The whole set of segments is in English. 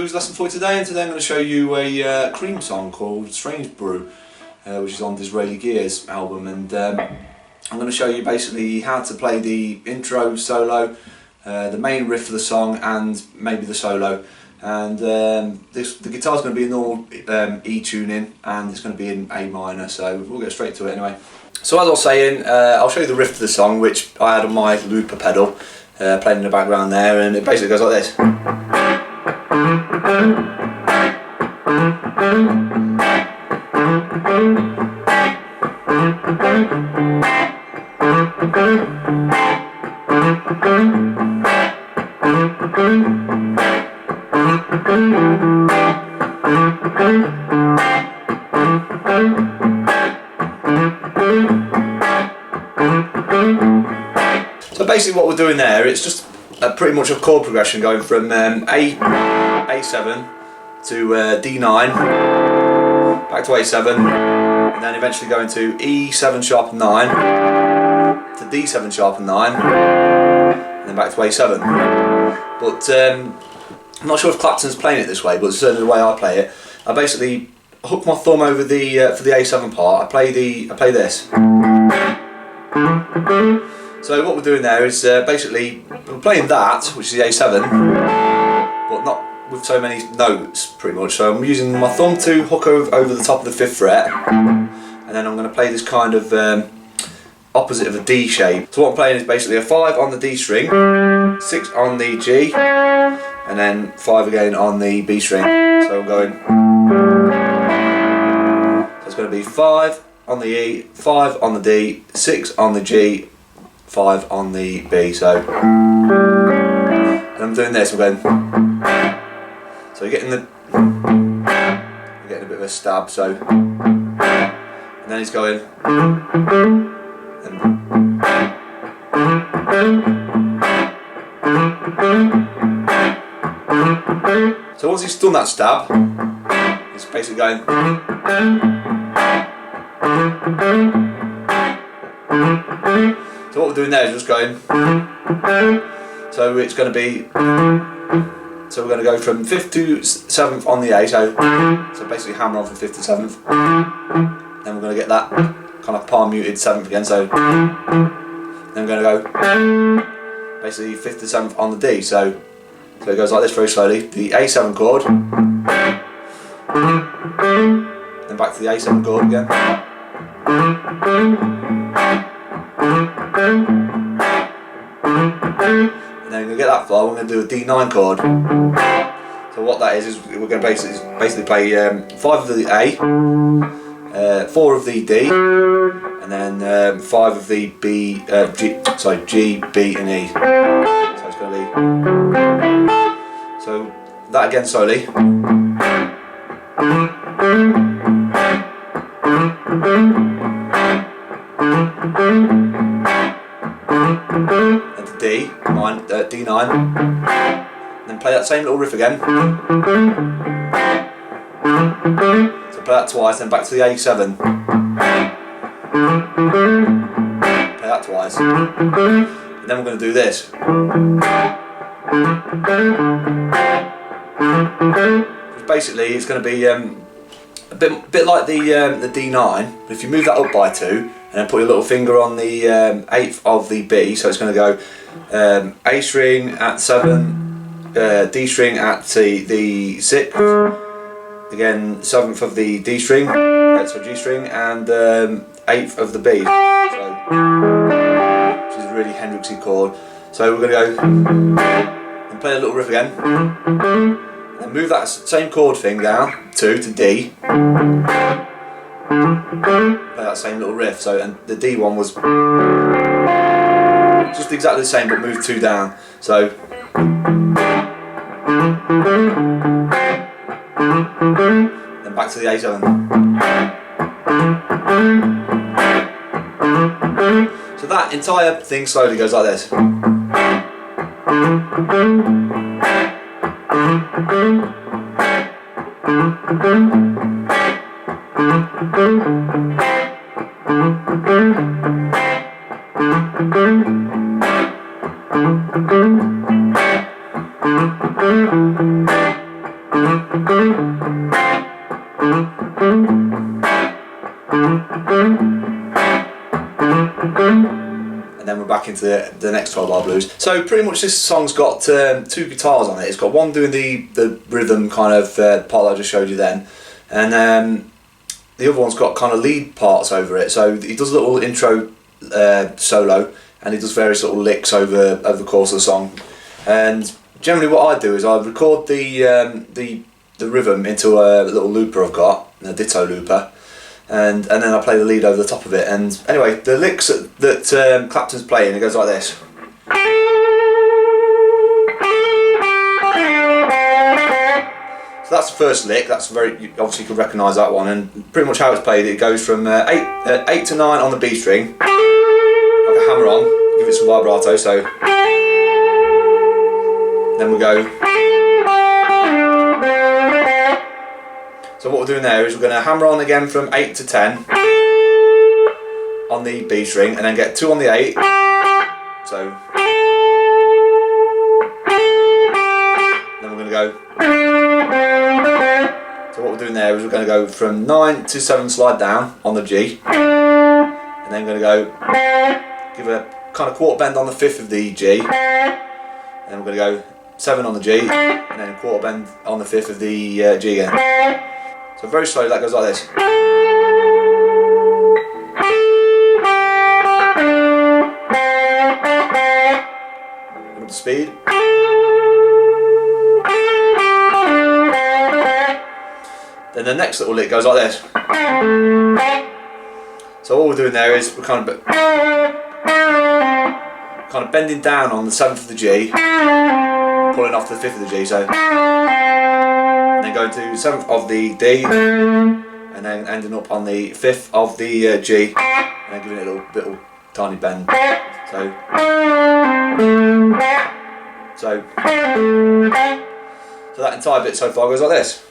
blues lesson for you today, and today I'm going to show you a Cream song called Strange Brew, which is on Disraeli Gear's album, and I'm going to show you basically how to play the intro solo, the main riff of the song, and maybe the solo. And the guitar's going to be in normal E tuning, and it's going to be in A minor, so we'll get straight to it anyway. So as I was saying, I'll show you the riff of the song, which I had on my looper pedal, playing in the background there, and it basically goes like this. So basically what we're doing there, it's just pretty much a chord progression going from A7 to D9, back to A7, and then eventually going to E7 sharp 9 to D7 sharp 9, and then back to A7. But I'm not sure if Clapton's playing it this way, but certainly the way I play it, I basically hook my thumb over the for the A7 part. I play this. So what we're doing there is basically we're playing that, which is the A7, but not with so many notes, pretty much. So I'm using my thumb to hook over the top of the 5th fret, and then I'm going to play this kind of opposite of a D shape. So what I'm playing is basically a 5 on the D string, 6 on the G, and then 5 again on the B string. So I'm going. So it's going to be 5 on the E, 5 on the D, 6 on the G, 5 on the B. So, and I'm doing this. I'm going. So you're getting a bit of a stab. So, and then he's going. So once he's done that stab, it's basically going. So what we're doing there is just going. So it's going to be. So we're going to go from 5th to 7th on the A. So basically hammer on from 5th to 7th. Then we're going to get that kind of palm muted 7th again. So then we're going to go basically 5th to 7th on the D. So it goes like this very slowly. The A7 chord. Then back to the A7 chord again. And then we're going to get that far, we're going to do a D9 chord. So what that is we're going to basically play 5 of the A, 4 of the D, and then 5 of the B, G, B and E. So it's going to be, so that again slowly. And the D, D9, and then play that same little riff again. So play that twice, then back to the A7. Play that twice, and then we're going to do this. Basically, it's going to be a bit like the D9, but if you move that up by 2, and then put your little finger on the 8th of the B, so it's going to go A string at 7, D string at the 6th, again 7th of the D string, so G string, and 8th of the B, so, which is a really Hendrixy chord. So we're going to go and play a little riff again, and move that same chord thing down to D. Play that same little riff. So, and the D one was just exactly the same, but moved 2 down. So, then back to the A7. So that entire thing slowly goes like this. back into the next 12-bar blues. So pretty much this song's got 2 guitars on it. It's got one doing the rhythm kind of part that I just showed you then, and the other one's got kind of lead parts over it. So he does a little intro solo, and he does various little licks over the course of the song. And generally what I do is I record the rhythm into a little looper I've got, a ditto looper, and then I play the lead over the top of it. And anyway, the licks that Clapton's playing, it goes like this. So that's the first lick. That's obviously you can recognise that one. And pretty much how it's played, it goes from 8 to 9 on the B string, like a hammer on, give it some vibrato. So then we go. So what we're doing there is we're going to hammer on again from 8 to 10 on the B string, and then get 2 on the 8. So then we're going to go. So what we're doing there is we're going to go from 9 to 7 slide down on the G, and then we're going to go give a kind of quarter bend on the 5th of the G, and then we're going to go 7 on the G, and then quarter bend on the 5th of the G again. So very slowly that goes like this. And up to speed. Then the next little lick goes like this. So all we're doing there is we're kind of bending down on the 7th of the G, pulling off to the 5th of the G, so, and then going to 7th of the D, and then ending up on the 5th of the G, and then giving it a little tiny bend. So that entire bit so far goes like this.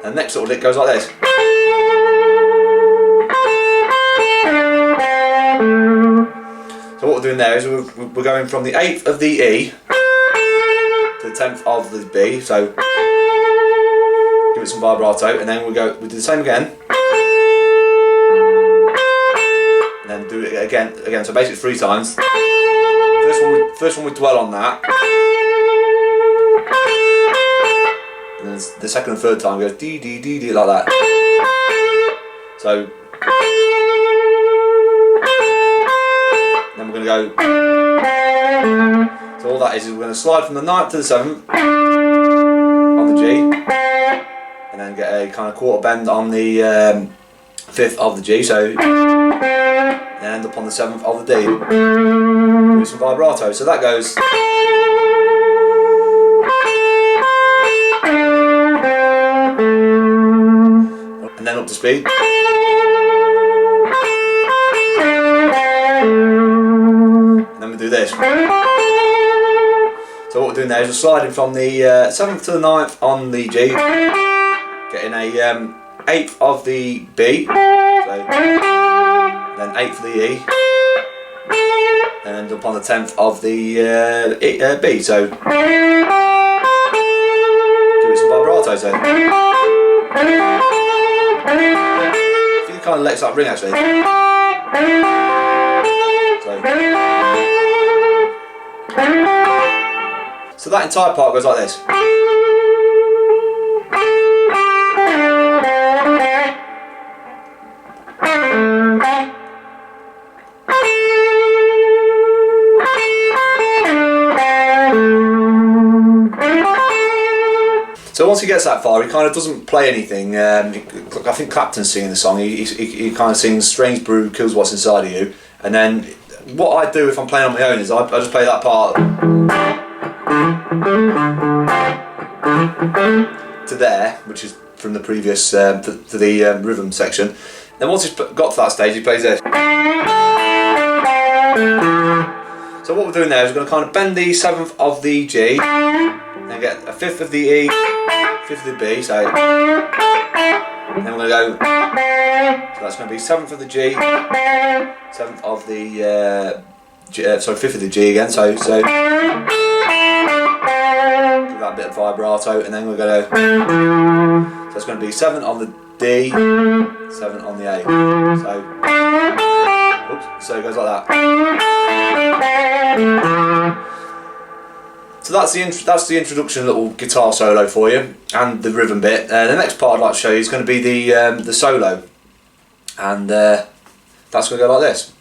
And the next little lick goes like this. So what we're doing there is we're going from the 8th of the E to the 10th of the B, so give it some vibrato, and then we do the same again, and then do it again, so basically 3 times. First one we dwell on that, and then the second and third time goes dee dee dee dee like that. So then we're going to go. So all that is we're going to slide from the 9th to the 7th on the G, and then get a kind of quarter bend on the 5th of the G. So and end up on the 7th of the D. Do some vibrato. So that goes. And then up to speed. And then we do this. So what we're doing there is we're sliding from the 7th to the 9th on the G, getting a 8th of the B, so then 8th of the E, and end up on the 10th of the B. So give it some vibrato. So I think it kind of lets that ring actually. So that entire part goes like this. So once he gets that far, he kind of doesn't play anything. I think Clapton's singing the song. He kind of sings "Strange Brew kills what's inside of you," and then what I do if I'm playing on my own is I just play that part to there, which is from the previous to the rhythm section. Then once he's got to that stage, he plays this. So what we're doing there is we're going to kind of bend the 7th of the G, and get a 5th of the E, 5th of the B, so and then we're going to go, so that's going to be 7th of the G, 7th of the sorry, 5th of the G again, so give that a bit of vibrato, and then we're going to, So it's going to be 7 on the D, 7 on the A. So it goes like that. So that's the introduction little guitar solo for you, and the rhythm bit. The next part I'd like to show you is going to be the solo, and that's going to go like this.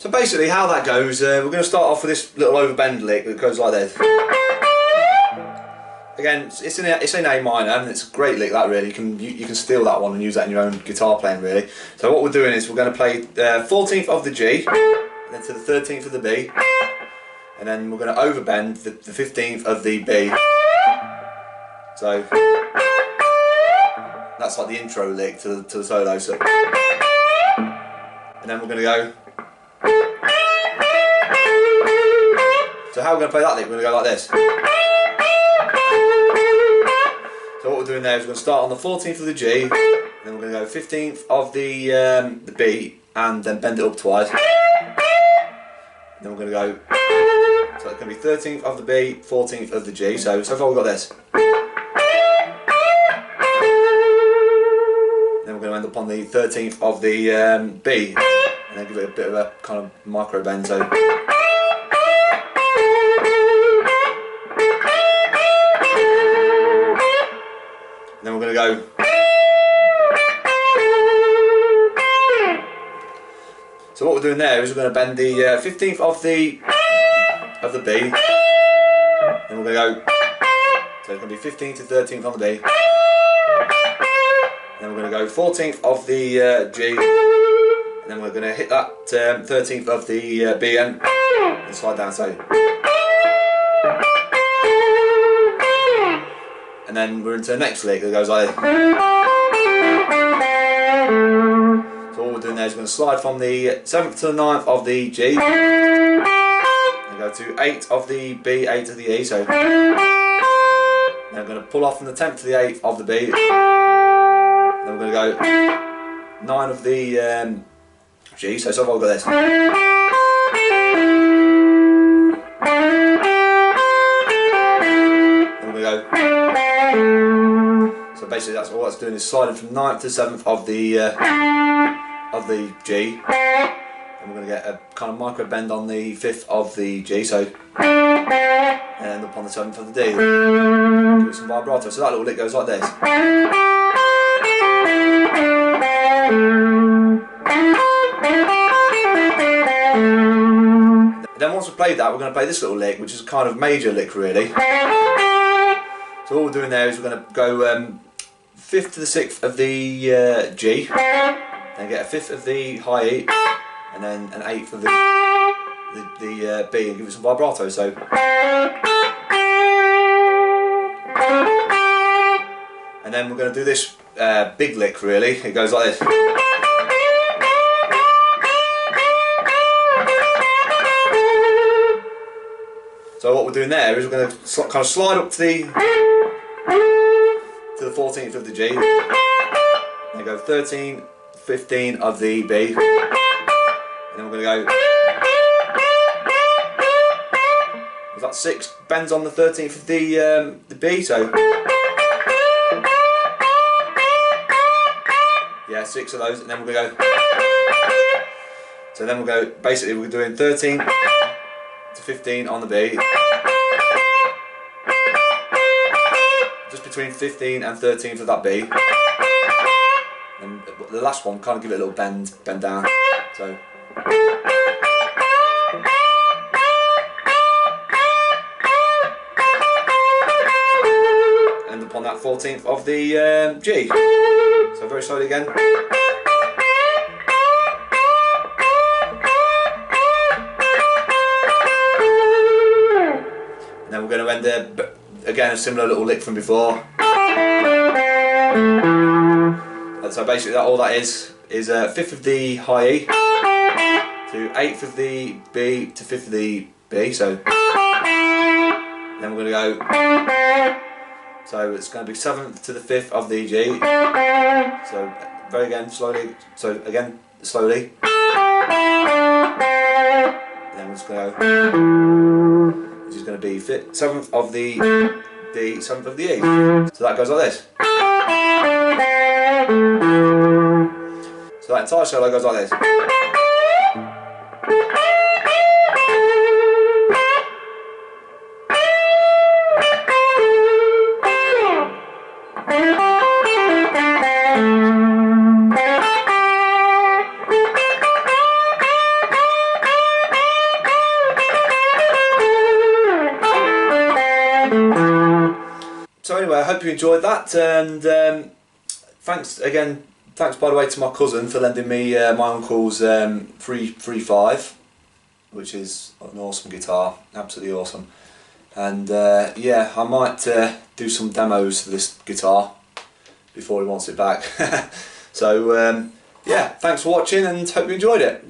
So basically how that goes, we're going to start off with this little overbend lick that goes like this. Again, it's in A minor, and it's a great lick that really. You can steal that one and use that in your own guitar playing really. So what we're doing is we're going to play 14th of the G, and then to the 13th of the B, and then we're going to overbend the 15th of the B. So that's like the intro lick to the solo. So, and then we're going to go. So how we're going to play that lick? We're going to go like this. So what we're doing there is we're going to start on the 14th of the G, and then we're going to go 15th of the B, and then bend it up twice. And then we're going to go. So it's going to be 13th of the B, 14th of the G. So far we've got this. Then we're going to end up on the 13th of the B, and then give it a bit of a kind of micro bend. So. Then we're going to go. So what we're doing there is we're going to bend the 15th of the B. Then we're going to go. So it's going to be 15th to 13th on the B. Then we're going to go 14th of the G. And then we're going to hit that 13th of the B and slide down. So. And then we're into the next lick that goes like this. So all we're doing there is going to slide from the 7th to the 9th of the G, and go to 8 of the B, 8 of the E. So then we're going to pull off from the 10th to the 8th of the B. Then we're going to go 9 of the G. So far we've got this. Then we're going to go. So basically that's all that's doing is sliding from 9th to 7th of the G, and we're going to get a kind of micro bend on the 5th of the G, so and end up on the 7th of the D. Give it some vibrato. So that little lick goes like this. And then once we've played that, we're going to play this little lick, which is a kind of major lick really. So all we're doing there is we're going to go 5th to the 6th of the G, then get a 5th of the high E, and then an 8th of the B, and give it some vibrato. So, and then we're going to do this big lick really. It goes like this. So what we're doing there is we're going to kind of slide up to the 14th of the G, then go 13, 15 of the B, and then we're going to go. We've got 6 bends on the 13th of the B, so yeah, 6 of those, and then we're going to go. So then we'll go. Basically, we're doing 13 to 15 on the B. Just between 15 and 13th of that B, and the last one kind of give it a little bend down. So end up on that 14th of the G. So very slowly again. And then we're going to end there. Again, a similar little lick from before. So basically all that is a fifth of the high E to eighth of the B to fifth of the B. So then we're going to go. So it's going to be seventh to the fifth of the G. So very again slowly. So again slowly. Then we're just going to go. Which is going to be seventh of the D, seventh of the E. So that goes like this. So that entire solo goes like this. So anyway, I hope you enjoyed that, and thanks by the way to my cousin for lending me my uncle's 335, which is an awesome guitar, absolutely awesome. And yeah, I might do some demos for this guitar before he wants it back. So yeah, thanks for watching and hope you enjoyed it.